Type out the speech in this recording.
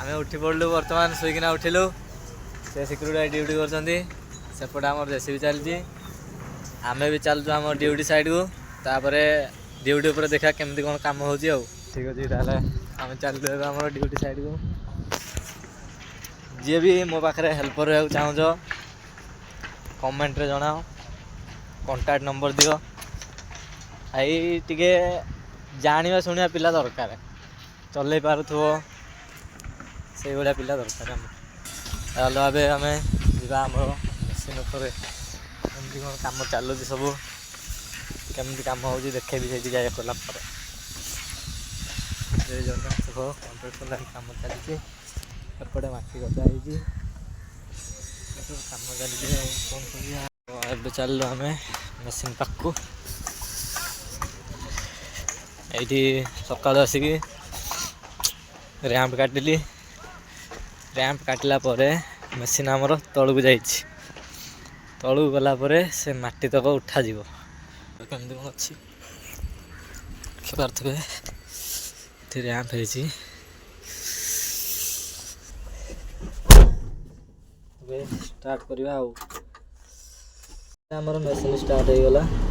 आमे उठी पड़लु बर्तमान शुईकिना उठिलु से सिक्यूरिटी ड्यूटी करछंती सेपटे आमर जेसीबी चलती आमे भी चलु आम ड्यूटी साइड को तापरे ड्यूटी ऊपर देखा केमती कोन काम होची आ ठीक अछि ताले आमे चलु आमर ड्यूटी साइड को जे भी मो पाखरे हेल्पर रहउ चाहौ छ कमेंट रे जणाओ कांटेक्ट नंबर दियो आई टिके जानिबा सुनिया पिला दरकार चलै पारुथो से भाया पिला दरकार ताल भावे आम जा मेसीन उपर कमी कौन कम चलुच सब केमती कम हो देखे भी जाए कला कंट्राक्टर लाइन कम चलती एपटे माटी गदा कम चलती कौन कर चलु आम मेसीन पाक ये सका आसिक रैंप काटिली रैंप काटला मेसीन आमर तलू को जाइए तलू गला से माटी तक उठा जीव कमी कौन अच्छी देखिपे रैंप स्टार्ट करवा आमर मेसीन स्टार्ट हो गला